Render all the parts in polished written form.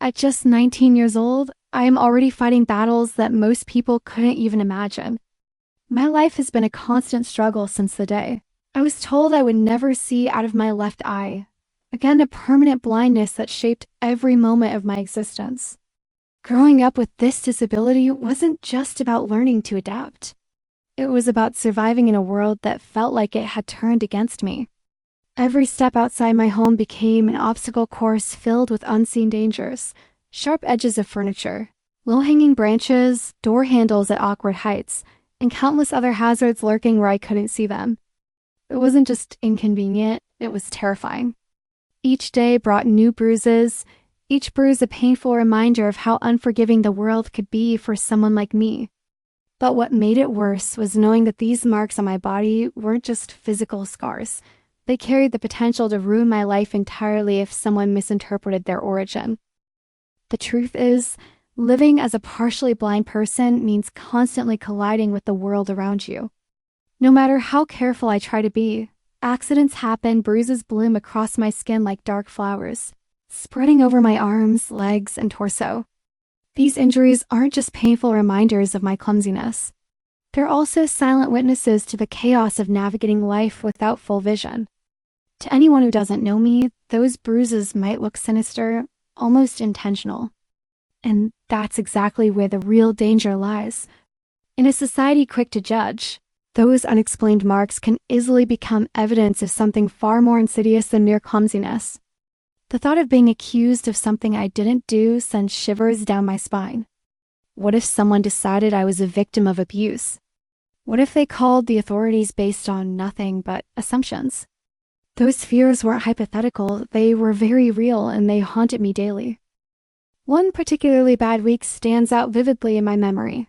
At just 19 years old, I am already fighting battles that most people couldn't even imagine. My life has been a constant struggle since the day I was told I would never see out of my left eye. Again, a permanent blindness that shaped every moment of my existence. Growing up with this disability wasn't just about learning to adapt. It was about surviving in a world that felt like it had turned against me. Every step outside my home became an obstacle course filled with unseen dangers, sharp edges of furniture, low-hanging branches, door handles at awkward heights, and countless other hazards lurking where I couldn't see them. It wasn't just inconvenient, it was terrifying. Each day brought new bruises, each bruise a painful reminder of how unforgiving the world could be for someone like me. But what made it worse was knowing that these marks on my body weren't just physical scars. They carried the potential to ruin my life entirely if someone misinterpreted their origin. The truth is, living as a partially blind person means constantly colliding with the world around you. No matter how careful I try to be, accidents happen, bruises bloom across my skin like dark flowers, spreading over my arms, legs, and torso. These injuries aren't just painful reminders of my clumsiness. They're also silent witnesses to the chaos of navigating life without full vision. To anyone who doesn't know me, those bruises might look sinister, almost intentional. And that's exactly where the real danger lies. In a society quick to judge, those unexplained marks can easily become evidence of something far more insidious than mere clumsiness. The thought of being accused of something I didn't do sends shivers down my spine. What if someone decided I was a victim of abuse? What if they called the authorities based on nothing but assumptions? Those fears weren't hypothetical, they were very real, and they haunted me daily. One particularly bad week stands out vividly in my memory.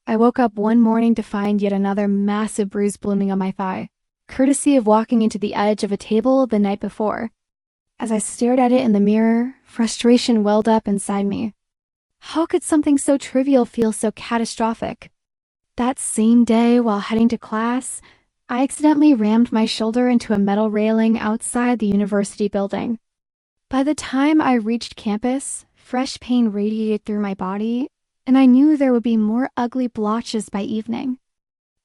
I woke up one morning to find yet another massive bruise blooming on my thigh, courtesy of walking into the edge of a table the night before. As I stared at it in the mirror, frustration welled up inside me. How could something so trivial feel so catastrophic? That same day, while heading to class, I accidentally rammed my shoulder into a metal railing outside the university building. By the time I reached campus, fresh pain radiated through my body, and I knew there would be more ugly blotches by evening.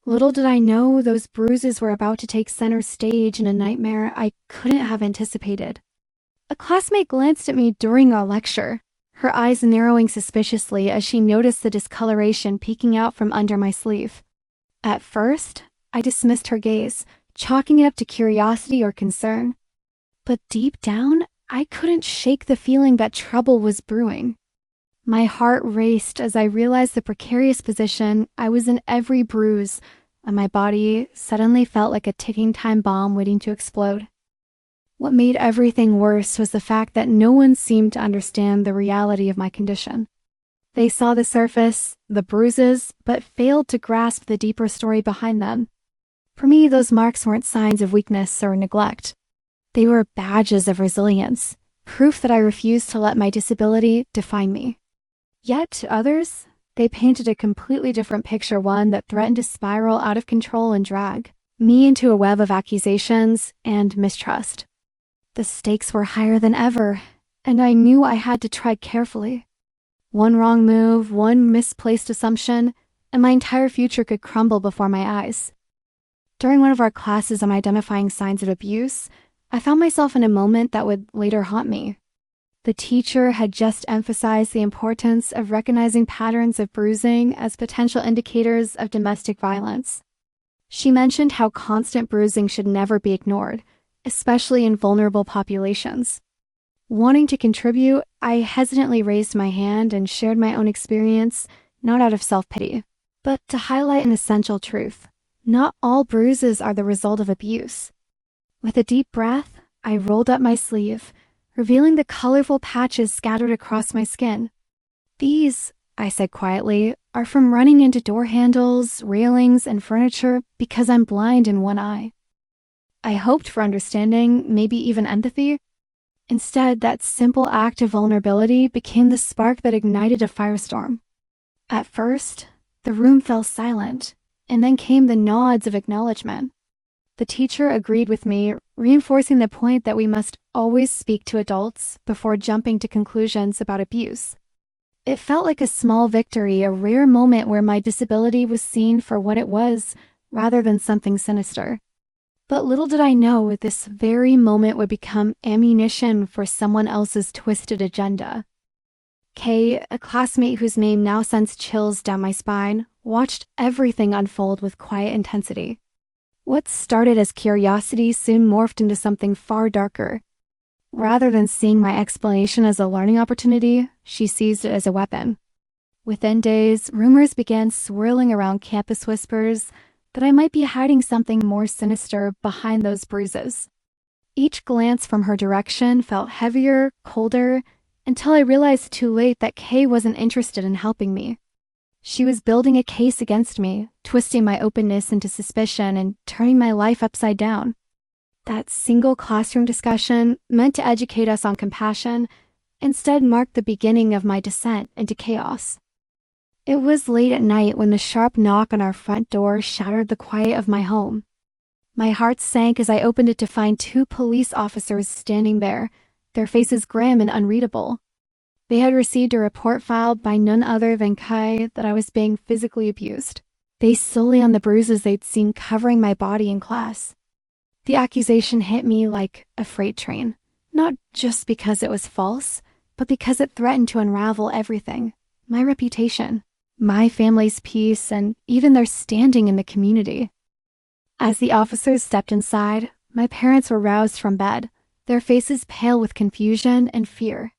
Little did I know those bruises were about to take center stage in a nightmare I couldn't have anticipated. A classmate glanced at me during our lecture, her eyes narrowing suspiciously as she noticed the discoloration peeking out from under my sleeve. At first, I dismissed her gaze, chalking it up to curiosity or concern. But deep down, I couldn't shake the feeling that trouble was brewing. My heart raced as I realized the precarious position I was in every bruise, and my body suddenly felt like a ticking time bomb waiting to explode. What made everything worse was the fact that no one seemed to understand the reality of my condition. They saw the surface, the bruises, but failed to grasp the deeper story behind them. For me, those marks weren't signs of weakness or neglect. They were badges of resilience, proof that I refused to let my disability define me. Yet to others, they painted a completely different picture, one that threatened to spiral out of control and drag me into a web of accusations and mistrust. The stakes were higher than ever, and I knew I had to tread carefully. One wrong move, one misplaced assumption, and my entire future could crumble before my eyes. During one of our classes on identifying signs of abuse, I found myself in a moment that would later haunt me. The teacher had just emphasized the importance of recognizing patterns of bruising as potential indicators of domestic violence. She mentioned how constant bruising should never be ignored, especially in vulnerable populations. Wanting to contribute, I hesitantly raised my hand and shared my own experience, not out of self-pity, but to highlight an essential truth. Not all bruises are the result of abuse. With a deep breath, I rolled up my sleeve, revealing the colorful patches scattered across my skin. These, I said quietly, are from running into door handles, railings, and furniture because I'm blind in one eye. I hoped for understanding, maybe even empathy. Instead, that simple act of vulnerability became the spark that ignited a firestorm. At first, the room fell silent, and then came the nods of acknowledgement. The teacher agreed with me, reinforcing the point that we must always speak to adults before jumping to conclusions about abuse. It felt like a small victory, a rare moment where my disability was seen for what it was, rather than something sinister. But little did I know this very moment would become ammunition for someone else's twisted agenda. Kay, a classmate whose name now sends chills down my spine, watched everything unfold with quiet intensity. What started as curiosity soon morphed into something far darker. Rather than seeing my explanation as a learning opportunity, she seized it as a weapon. Within days, rumors began swirling around campus whispers that I might be hiding something more sinister behind those bruises. Each glance from her direction felt heavier, colder, until I realized too late that Kay wasn't interested in helping me. She was building a case against me, twisting my openness into suspicion and turning my life upside down. That single classroom discussion, meant to educate us on compassion, instead marked the beginning of my descent into chaos. It was late at night when the sharp knock on our front door shattered the quiet of my home. My heart sank as I opened it to find 2 police officers standing there, their faces grim and unreadable. They had received a report filed by none other than Kai that I was being physically abused, based solely on the bruises they'd seen covering my body in class. The accusation hit me like a freight train, not just because it was false, but because it threatened to unravel everything: my reputation, my family's peace, and even their standing in the community. As the officers stepped inside, my parents were roused from bed, their faces pale with confusion and fear.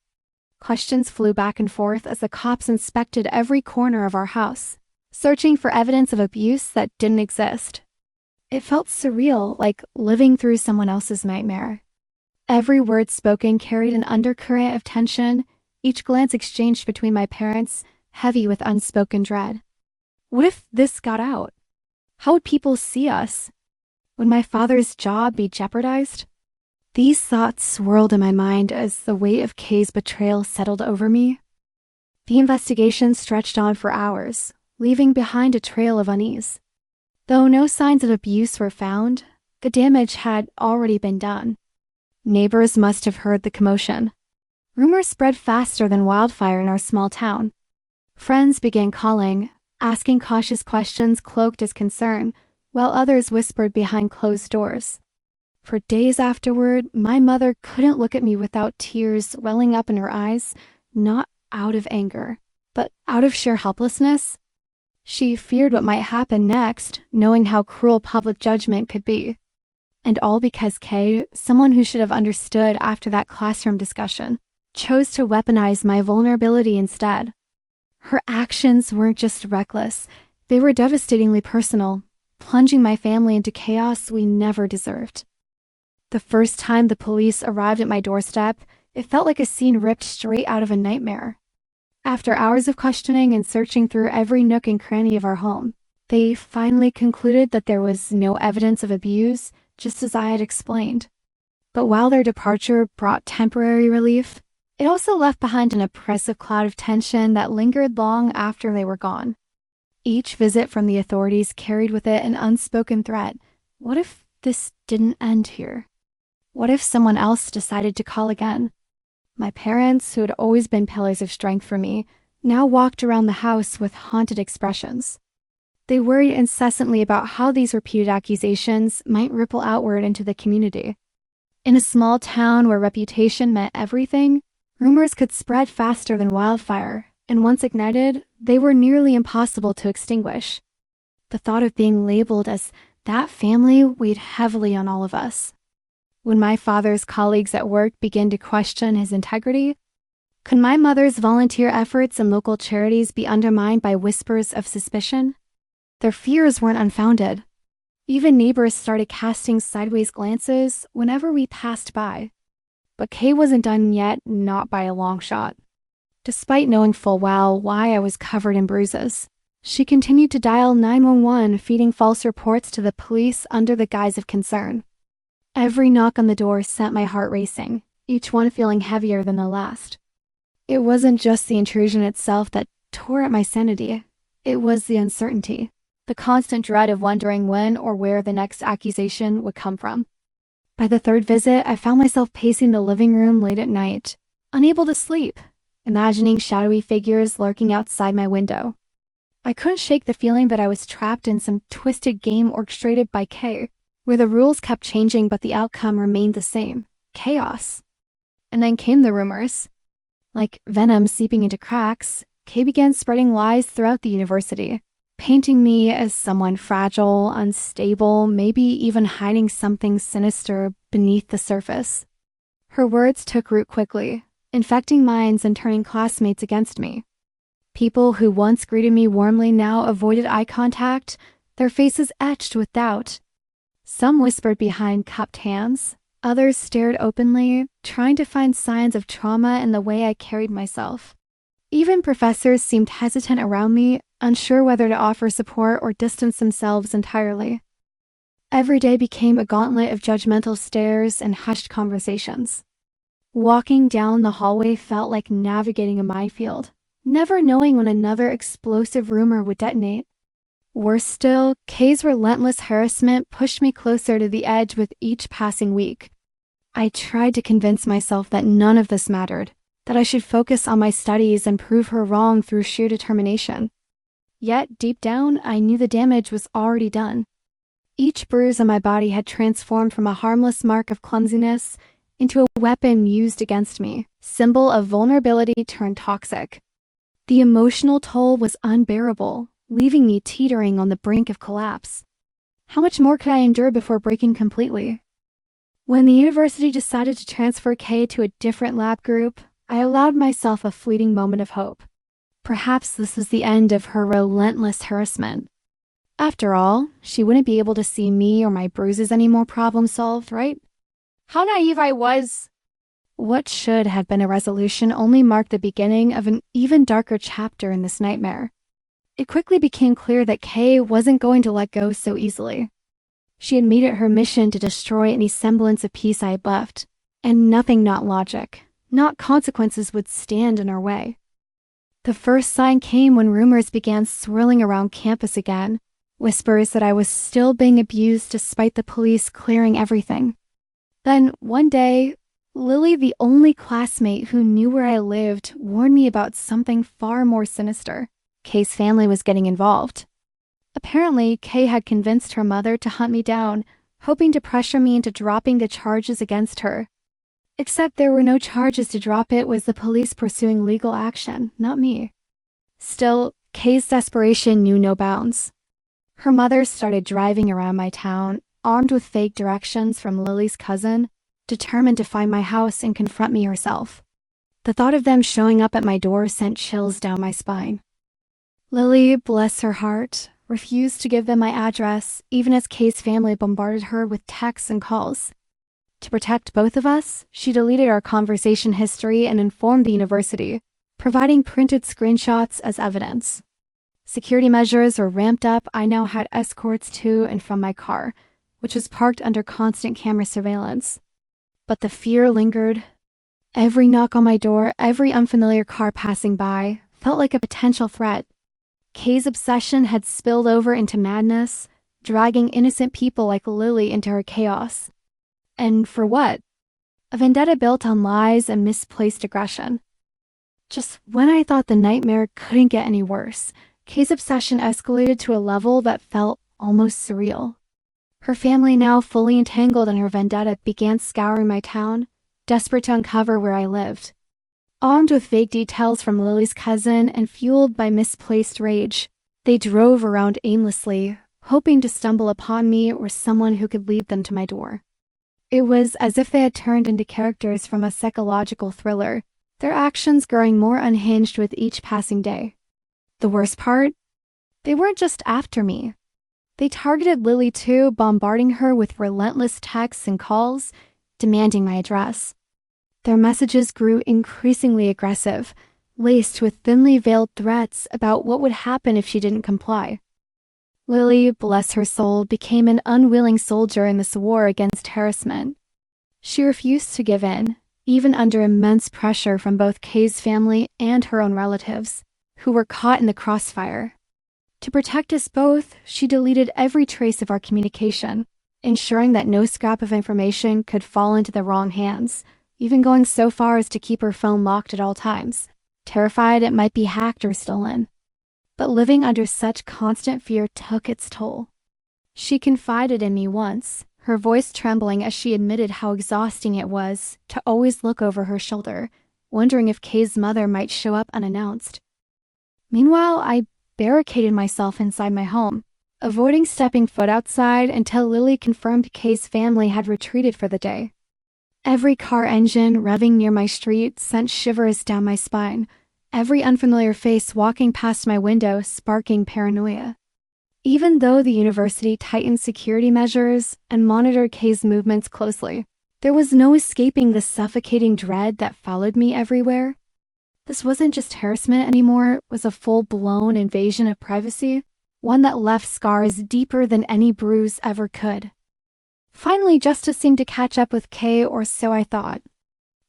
Questions flew back and forth as the cops inspected every corner of our house, searching for evidence of abuse that didn't exist. It felt surreal, like living through someone else's nightmare. Every word spoken carried an undercurrent of tension, each glance exchanged between my parents heavy with unspoken dread. What if this got out? How would people see us? Would my father's job be jeopardized? These thoughts swirled in my mind as the weight of Kay's betrayal settled over me. The investigation stretched on for hours, leaving behind a trail of unease. Though no signs of abuse were found, the damage had already been done. Neighbors must have heard the commotion. Rumors spread faster than wildfire in our small town. Friends began calling, asking cautious questions cloaked as concern, while others whispered behind closed doors. For days afterward, my mother couldn't look at me without tears welling up in her eyes, not out of anger, but out of sheer helplessness. She feared what might happen next, knowing how cruel public judgment could be. And all because Kay, someone who should have understood after that classroom discussion, chose to weaponize my vulnerability instead. Her actions weren't just reckless, they were devastatingly personal, plunging my family into chaos we never deserved. The first time the police arrived at my doorstep, it felt like a scene ripped straight out of a nightmare. After hours of questioning and searching through every nook and cranny of our home, they finally concluded that there was no evidence of abuse, just as I had explained. But while their departure brought temporary relief, it also left behind an oppressive cloud of tension that lingered long after they were gone. Each visit from the authorities carried with it an unspoken threat. What if this didn't end here? What if someone else decided to call again? My parents, who had always been pillars of strength for me, now walked around the house with haunted expressions. They worried incessantly about how these repeated accusations might ripple outward into the community. In a small town where reputation meant everything, rumors could spread faster than wildfire, and once ignited, they were nearly impossible to extinguish. The thought of being labeled as that family weighed heavily on all of us. When my father's colleagues at work began to question his integrity, could my mother's volunteer efforts and local charities be undermined by whispers of suspicion? Their fears weren't unfounded. Even neighbors started casting sideways glances whenever we passed by. But Kay wasn't done yet, not by a long shot. Despite knowing full well why I was covered in bruises, she continued to dial 911, feeding false reports to the police under the guise of concern. Every knock on the door sent my heart racing, each one feeling heavier than the last. It wasn't just the intrusion itself that tore at my sanity. It was the uncertainty, the constant dread of wondering when or where the next accusation would come from. By the third visit, I found myself pacing the living room late at night, unable to sleep, imagining shadowy figures lurking outside my window. I couldn't shake the feeling that I was trapped in some twisted game orchestrated by Kay, where the rules kept changing but the outcome remained the same: chaos. And then came the rumors. Like venom seeping into cracks, Kay began spreading lies throughout the university, painting me as someone fragile, unstable, maybe even hiding something sinister beneath the surface. Her words took root quickly, infecting minds and turning classmates against me. People who once greeted me warmly now avoided eye contact, their faces etched with doubt. Some whispered behind cupped hands, others stared openly, trying to find signs of trauma in the way I carried myself. Even professors seemed hesitant around me, unsure whether to offer support or distance themselves entirely. Every day became a gauntlet of judgmental stares and hushed conversations. Walking down the hallway felt like navigating a minefield, never knowing when another explosive rumor would detonate. Worse still, Kay's relentless harassment pushed me closer to the edge with each passing week. I tried to convince myself that none of this mattered, that I should focus on my studies and prove her wrong through sheer determination. Yet, deep down, I knew the damage was already done. Each bruise on my body had transformed from a harmless mark of clumsiness into a weapon used against me, symbol of vulnerability turned toxic. The emotional toll was unbearable, leaving me teetering on the brink of collapse. How much more could I endure before breaking completely? When the university decided to transfer Kay to a different lab group, I allowed myself a fleeting moment of hope. Perhaps this was the end of her relentless harassment. After all, she wouldn't be able to see me or my bruises any more problem solved, right? How naive I was! What should have been a resolution only marked the beginning of an even darker chapter in this nightmare. It quickly became clear that Kay wasn't going to let go so easily. She had made it her mission to destroy any semblance of peace I had left, and nothing not logic, not consequences would stand in our way. The first sign came when rumors began swirling around campus again, whispers that I was still being abused despite the police clearing everything. Then, one day, Lily, the only classmate who knew where I lived, warned me about something far more sinister. Kay's family was getting involved. Apparently, Kay had convinced her mother to hunt me down, hoping to pressure me into dropping the charges against her. Except there were no charges to drop. It was the police pursuing legal action, not me. Still, Kay's desperation knew no bounds. Her mother started driving around my town, armed with fake directions from Lily's cousin, determined to find my house and confront me herself. The thought of them showing up at my door sent chills down my spine. Lily, bless her heart, refused to give them my address, even as Kay's family bombarded her with texts and calls. To protect both of us, she deleted our conversation history and informed the university, providing printed screenshots as evidence. Security measures were ramped up. I now had escorts to and from my car, which was parked under constant camera surveillance. But the fear lingered. Every knock on my door, every unfamiliar car passing by, felt like a potential threat. Kay's obsession had spilled over into madness, dragging innocent people like Lily into her chaos. And for what? A vendetta built on lies and misplaced aggression. Just when I thought the nightmare couldn't get any worse, Kay's obsession escalated to a level that felt almost surreal. Her family, now fully entangled in her vendetta, began scouring my town, desperate to uncover where I lived. Armed with vague details from Lily's cousin and fueled by misplaced rage, they drove around aimlessly, hoping to stumble upon me or someone who could lead them to my door. It was as if they had turned into characters from a psychological thriller, their actions growing more unhinged with each passing day. The worst part? They weren't just after me. They targeted Lily too, bombarding her with relentless texts and calls, demanding my address. Their messages grew increasingly aggressive, laced with thinly veiled threats about what would happen if she didn't comply. Lily, bless her soul, became an unwilling soldier in this war against harassment. She refused to give in, even under immense pressure from both Kay's family and her own relatives, who were caught in the crossfire. To protect us both, she deleted every trace of our communication, ensuring that no scrap of information could fall into the wrong hands, even going so far as to keep her phone locked at all times, terrified it might be hacked or stolen. But living under such constant fear took its toll. She confided in me once, her voice trembling as she admitted how exhausting it was to always look over her shoulder, wondering if Kay's mother might show up unannounced. Meanwhile, I barricaded myself inside my home, avoiding stepping foot outside until Lily confirmed Kay's family had retreated for the day. Every car engine revving near my street sent shivers down my spine, every unfamiliar face walking past my window sparking paranoia. Even though the university tightened security measures and monitored Kay's movements closely, there was no escaping the suffocating dread that followed me everywhere. This wasn't just harassment anymore, it was a full-blown invasion of privacy, one that left scars deeper than any bruise ever could. Finally, justice seemed to catch up with Kay, or so I thought.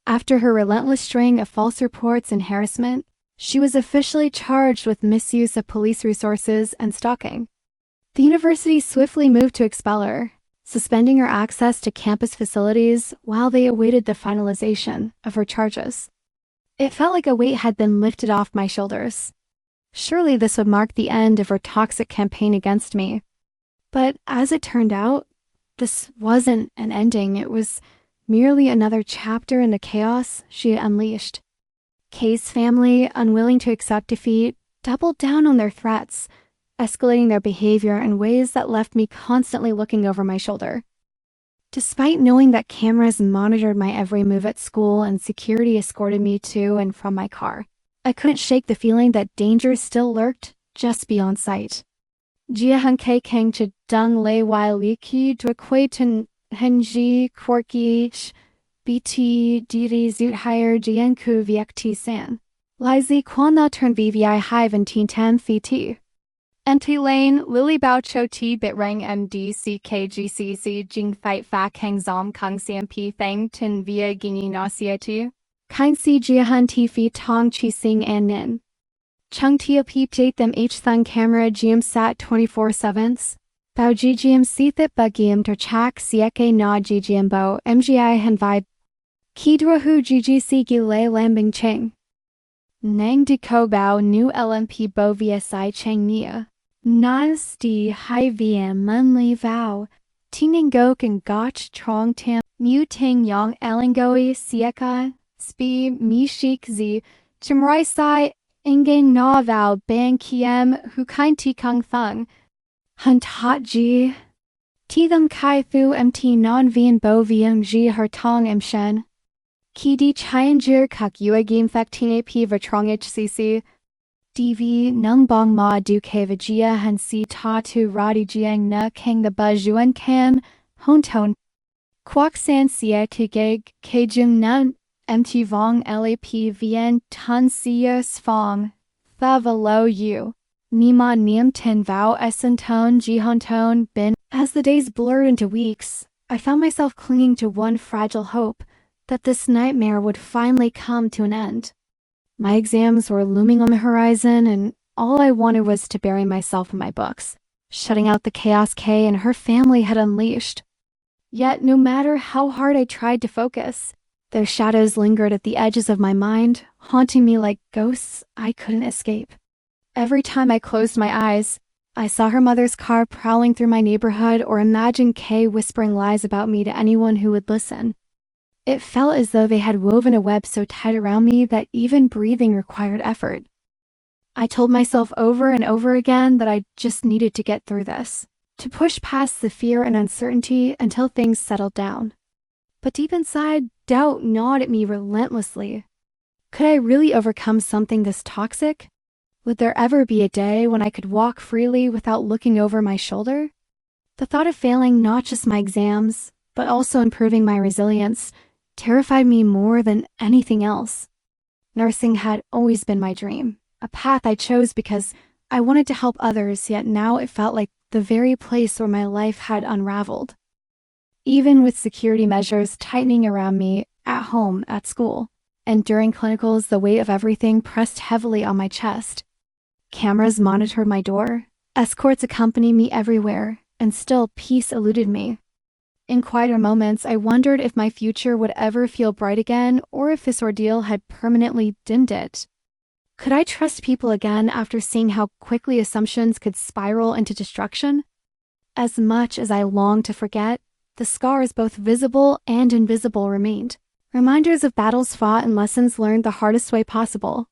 After her relentless string of false reports and harassment, she was officially charged with misuse of police resources and stalking. The university swiftly moved to expel her, suspending her access to campus facilities while they awaited the finalization of her charges. It felt like a weight had been lifted off my shoulders. Surely this would mark the end of her toxic campaign against me. But as it turned out, this wasn't an ending. It was merely another chapter in the chaos she had unleashed. Kay's family, unwilling to accept defeat, doubled down on their threats, escalating their behavior in ways that left me constantly looking over my shoulder. Despite knowing that cameras monitored my every move at school and security escorted me to and from my car, I couldn't shake the feeling that danger still lurked just beyond sight. Jia han kei keng che dung lei wai li ki dwekwe ten henji quirky bt diri zut higher jianku viekti san. Lizi kwana turn vvi hive and teen tam ft. Nt lane lily bao cho t bitrang md ckgcc jing fight fa kang zom kung cmp thang tin via ginyi nasieti. Kind si jiahan ti fi tong chi sing an nin. Chung tia peep jate them h thung camera gm sat 24/7. Bao ggm sithit bugiem ter chak sieke na ggm bo mgi han vibe. Kidwahu ggc gile lambing cheng. Nang di ko bao nu lmp bo vsi cheng nia. Nas di hai vm mun li vao. Tingning gok and gotch trong tam. Mu ting yang elingoi sieka. Spi mi shik zi. Chimrai sai. Ingang na vao bang kiem hu kain ti kung thung. Hunt hot ji. Ti thum kai fu mt non vien bo vm ji her tong im shen. Ki di chayan jir kuk yua game factine p vertrong hcc. Dv nung bong ma du ke vajia han si ta tu radi jiang na kang the ba juan kan. Hon ton. Kwak san sia tu geg ke jung nan. Mt vong lap vien tun sia sfong. Thavalo yu. Nima niem ten vao essen ton jihon ton bin. As the days blurred into weeks, I found myself clinging to one fragile hope, that this nightmare would finally come to an end. My exams were looming on the horizon, and all I wanted was to bury myself in my books, shutting out the chaos Kay and her family had unleashed. Yet no matter how hard I tried to focus, their shadows lingered at the edges of my mind, haunting me like ghosts I couldn't escape. Every time I closed my eyes, I saw her mother's car prowling through my neighborhood or imagined Kay whispering lies about me to anyone who would listen. It felt as though they had woven a web so tight around me that even breathing required effort. I told myself over and over again that I just needed to get through this, to push past the fear and uncertainty until things settled down. But deep inside, doubt gnawed at me relentlessly. Could I really overcome something this toxic? Would there ever be a day when I could walk freely without looking over my shoulder? The thought of failing not just my exams, but also improving my resilience, terrified me more than anything else. Nursing had always been my dream, a path I chose because I wanted to help others, yet now it felt like the very place where my life had unraveled. Even with security measures tightening around me, at home, at school, and during clinicals, the weight of everything pressed heavily on my chest. Cameras monitored my door, escorts accompanied me everywhere, and still peace eluded me. In quieter moments, I wondered if my future would ever feel bright again or if this ordeal had permanently dimmed it. Could I trust people again after seeing how quickly assumptions could spiral into destruction? As much as I longed to forget, the scars, both visible and invisible, remained. Reminders of battles fought and lessons learned the hardest way possible.